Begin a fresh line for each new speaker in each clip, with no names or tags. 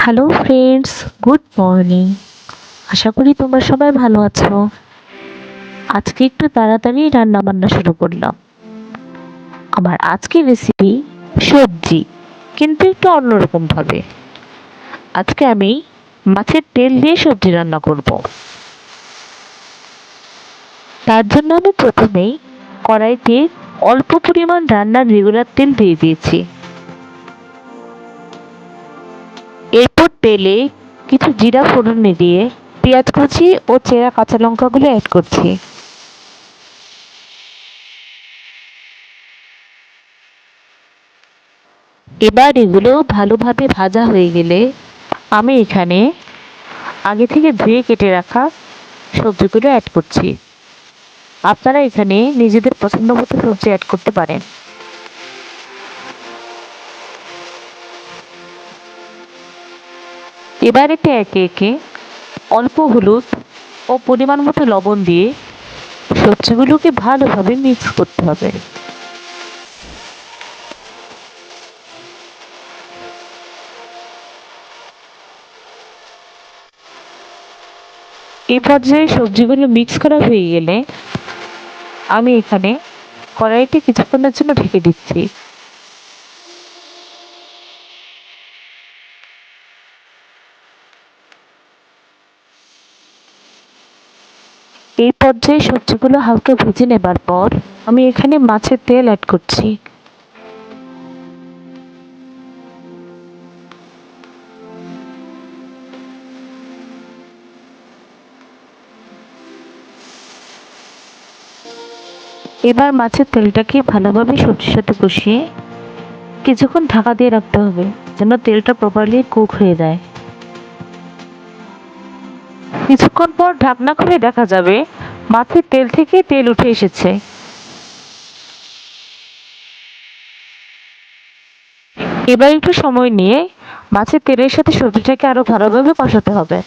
Hello friends, good morning. আশা করি তোমরা সবাই ভালো আছো। আজকে একটু তাড়াতাড়ি রান্না বান্না শুরু করলাম। আমার আজকের রেসিপি সবজি, কিন্তু একটু অন্যরকম ভাবে। আজকে আমি মাছের তেল দিয়ে সবজি রান্না করব। তার জন্য আমি প্রথমেই কড়াইতে অল্প পরিমাণ রান্নার রেগুলার তেল দিয়ে দিয়েছি। এরপর তেলে কিছু জিরা ফোড়নে দিয়ে পেঁয়াজ কুচি ও চেরা কাঁচা লঙ্কাগুলো অ্যাড করছি। এবার এগুলো ভালোভাবে ভাজা হয়ে গেলে আমি এখানে আগে থেকে ধুয়ে কেটে রাখা সবজিগুলো অ্যাড করছি। আপনারা এখানে নিজেদের পছন্দ মতো সবজি অ্যাড করতে পারেন। এবার এতে একে একে অল্প হলুদ ও পরিমাণ মতো লবণ দিয়ে সবজিগুলোকে ভালোভাবে মিক্স করতে হবে। এই পর্যায়ে সবজিগুলো মিক্স করা হয়ে গেলে আমি এখানে কড়াইটি কিছুক্ষণের জন্য ঢেকে দিচ্ছি। এই পর্যায়ে সবজিগুলো হালকা ভেজে নেবার পর আমি এখানে মাছের তেল অ্যাড করছি। এবার মাছের তেলটাকে ভালোভাবে সবজির সাথে কষিয়ে কিছুক্ষণ ঢাকা দিয়ে রাখতে হবে, যেন তেলটা প্রপারলি কুক হয়ে যায়। কিছুক্ষণ পর ঢাকনা খুলে দেখা যাবে মাছের তেল থেকে তেল উঠে এসেছে। এবার একটু সময় নিয়ে মাছের তেলের সাথে সবজিটাকে আরো ভালোভাবে কষাতে হবে।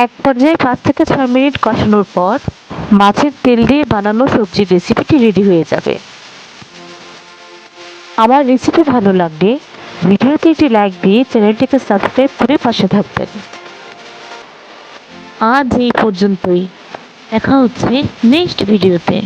এক পর্যায়ে 5 থেকে 6 মিনিট কষানোর পর মাছের তেল দিয়ে বানানো সবজির রেসিপিটি রেডি হয়ে যাবে। আমার রেসিপি ভালো লাগলে ভিডিওতে একটি লাইক দিয়ে চ্যানেলটিকে সাবস্ক্রাইব করে পাশে থাকবেন। আজ এই পর্যন্তই, দেখা হচ্ছে নেক্সট ভিডিওতে।